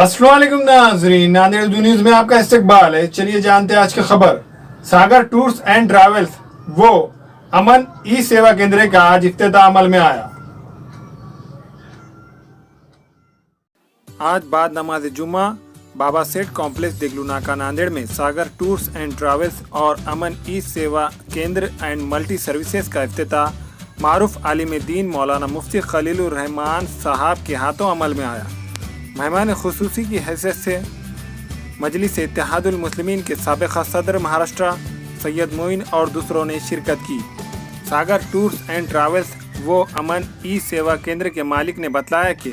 अस्सलाम वालेकुम नाज़रीन, नांदेड़ न्यूज में आपका इस्तकबाल है। चलिए जानते हैं आज की खबर। सागर टूर्स एंड ट्रैवल्स वो अमन ई सेवा केंद्र का आज इफ्तिताह अमल में आया। आज बाद नमाज जुम्मा बाबा सेठ कॉम्प्लेक्स देगलू नाका नांदेड़ में सागर टूर्स एंड ट्रैवल्स और अमन ई सेवा केंद्र एंड मल्टी सर्विसेज का इफ्तिताह मारूफ आलिम दीन मौलाना मुफ्ती खलीलुर रहमान साहब के हाथों अमल में आया। मेहमान खुसूसी की हैसियत से मजलिस इत्तेहादुल मुस्लिमीन के साबिक़ सदर महाराष्ट्र सैयद मोइन और दूसरों ने शिरकत की। सागर टूर्स एंड ट्रैवल्स वो अमन ई सेवा केंद्र के मालिक ने बताया कि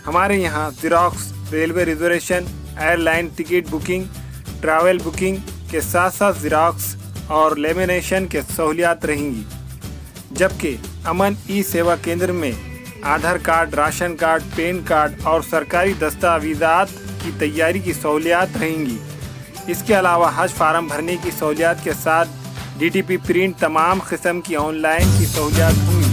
हमारे यहाँ xerox, railway reservation, airline ticket booking, travel booking के साथ साथ ज़ेरॉक्स और लेमिनेशन के सहूलियात रहेंगी, जबकि अमन ई सेवा केंद्र में Aadhaar card, ration card, PAN card और सरकारी दस्तावेज़ात की तैयारी की सहूलियात रहेंगी। इसके अलावा हज फार्म भरने की सहूलियात के साथ डीटीपी प्रिंट तमाम किस्म की ऑनलाइन की सहूलियात होंगी।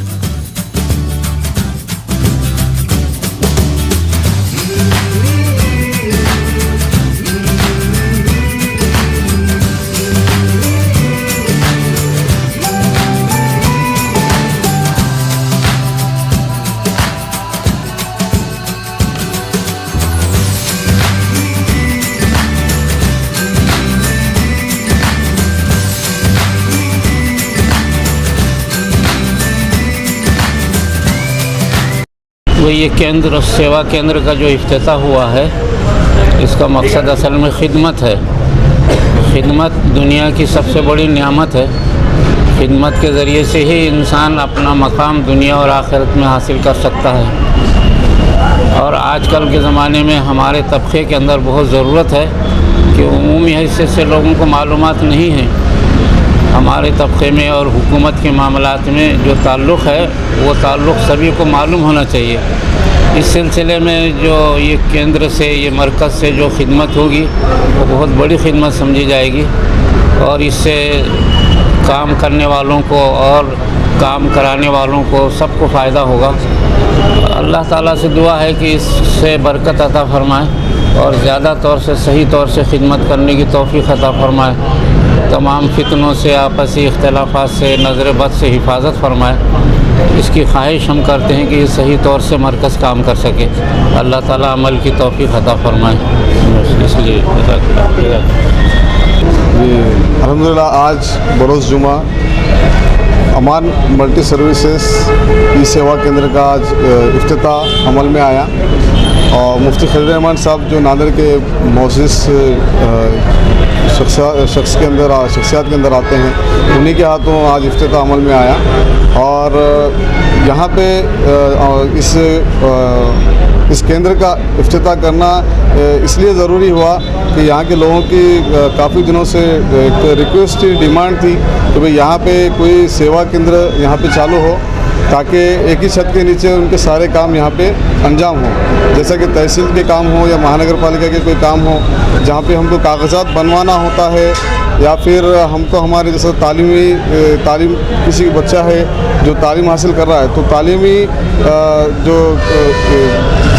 वो ये केंद्र सेवा केंद्र का जो इफ्तिताह हुआ है, इसका मकसद असल में खिदमत है। खिदमत दुनिया की सबसे बड़ी नियामत है। खिदमत के ज़रिए से ही इंसान अपना मकाम दुनिया और आखिरत में हासिल कर सकता है। और आजकल के ज़माने में हमारे तबके के अंदर बहुत ज़रूरत है कि उमूमी हैसियत से लोगों को मालूमात नहीं है। हमारे तबके में और हुकूमत के मामलात में जो ताल्लुक़ है वो ताल्लुक़ सभी को मालूम होना चाहिए। इस सिलसिले में जो ये केंद्र से, ये मरकज़ से जो खिदमत होगी वो बहुत बड़ी खिदमत समझी जाएगी और इससे काम करने वालों को और काम कराने वालों को सबको फ़ायदा होगा। अल्लाह ताला से दुआ है कि इससे बरकत अता फ़रमाए और ज़्यादा तौर से सही तौर से खिदमत करने की तौफ़ीक़ अता फ़रमाए। तमाम फितनों से, आपसी इख्तिलाफ़ात से, नज़र बद से हिफाजत फरमाए। इसकी ख्वाहिश हम करते हैं कि ये सही तौर से मरकज़ काम कर सके। अल्लाह ताला अमल की तौफ़ीक़ अता फ़रमाए। इसलिए अल्हम्दुलिल्लाह आज बरोज़ जुमा अमान मल्टी सर्विसेज ई सेवा केंद्र का आज इफ्तिताह अमल में आया और मुफ्ती खलीलुर रहमान साहब जो नांदेड़ के मोअज़्ज़िज़ शख्सियात के अंदर आते हैं, उन्हीं के हाथों आज इफ्तिताह अमल में आया। और यहाँ पे इस केंद्र का इफ्तिताह करना इसलिए ज़रूरी हुआ कि यहाँ के लोगों की काफ़ी दिनों से एक रिक्वेस्ट थी, डिमांड थी कि भाई यहाँ पे कोई सेवा केंद्र यहाँ पे चालू हो ताकि एक ही छत के नीचे उनके सारे काम यहाँ पे अंजाम हो। जैसा कि तहसील के काम हो या महानगर पालिका के कोई काम हो, जहाँ पे हमको कागजात बनवाना होता है या फिर हमको हमारे जैसा तालीम किसी बच्चा है जो तालीम हासिल कर रहा है, तो तालीमी जो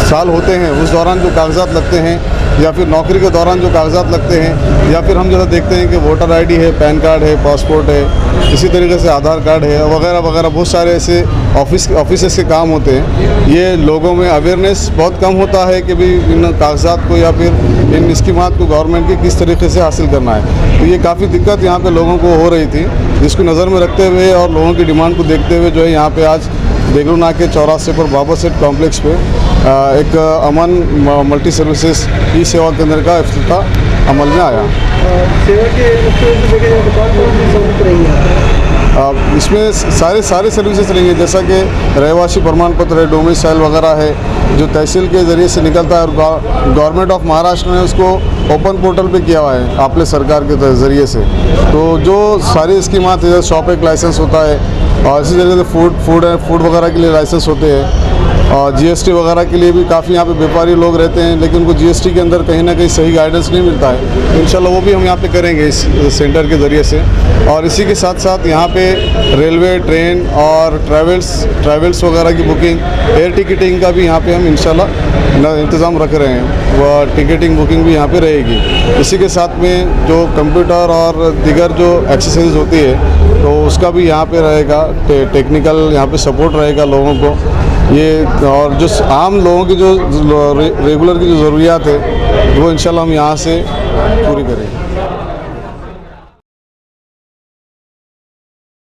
साल होते हैं उस दौरान जो कागजात लगते हैं या फिर नौकरी के दौरान जो कागजात लगते हैं या फिर हम जैसा देखते हैं कि वोटर आईडी है, पैन कार्ड है, पासपोर्ट है, इसी तरीके से आधार कार्ड है वगैरह वगैरह, बहुत सारे ऐसे ऑफिस के काम होते हैं। ये लोगों में अवेयरनेस बहुत कम होता है कि भाई इन कागजात को या फिर इन स्कीमात को गवर्नमेंट की किस तरीके से हासिल करना है। तो ये काफ़ी दिक्कत यहाँ पे लोगों को हो रही थी, जिसको नज़र में रखते हुए और लोगों की डिमांड को देखते हुए जो है यहाँ पे आज देगलू नाके चौराहे पर बाबा सेठ कॉम्प्लेक्स पे एक अमन मल्टी सर्विसेज ई सेवा केंद्र का इफ्तिताह अमल में आया। सेवा के इसमें सारे सर्विसेज रहेंगे, जैसा कि रहवासी प्रमाण पत्र है, डोमिसाइल वगैरह है, जो तहसील के ज़रिए से निकलता है और गवर्नमेंट ऑफ महाराष्ट्र ने उसको ओपन पोर्टल पे किया हुआ है आपले सरकार के ज़रिए से। तो जो सारी स्कीमात है, शॉप एक लाइसेंस होता है और इसी तरीके से फूड वगैरह के लिए लाइसेंस होते हैं और जीएसटी वगैरह के लिए भी काफ़ी यहाँ पे व्यापारी लोग रहते हैं, लेकिन उनको जीएसटी के अंदर कहीं ना कहीं सही गाइडेंस नहीं मिलता है। तो इंशाल्लाह वो भी हम यहाँ पे करेंगे इस सेंटर के ज़रिए से। और इसी के साथ साथ यहाँ पे रेलवे, ट्रेन और ट्रैवल्स वगैरह की बुकिंग, एयर टिकटिंग का भी यहाँ पे हम इंशाल्लाह इंतज़ाम रख रहे हैं। वह टिकटिंग बुकिंग भी यहाँ पे रहेगी। इसी के साथ में जो कंप्यूटर और दीगर जो एक्सेसरीज होती है तो उसका भी यहाँ पे रहेगा, टेक्निकल यहाँ पे सपोर्ट रहेगा लोगों को। ये और जो आम लोगों की जो रेगुलर की जो ज़रूरियात है वो इंशाल्लाह हम यहाँ से पूरी करेंगे।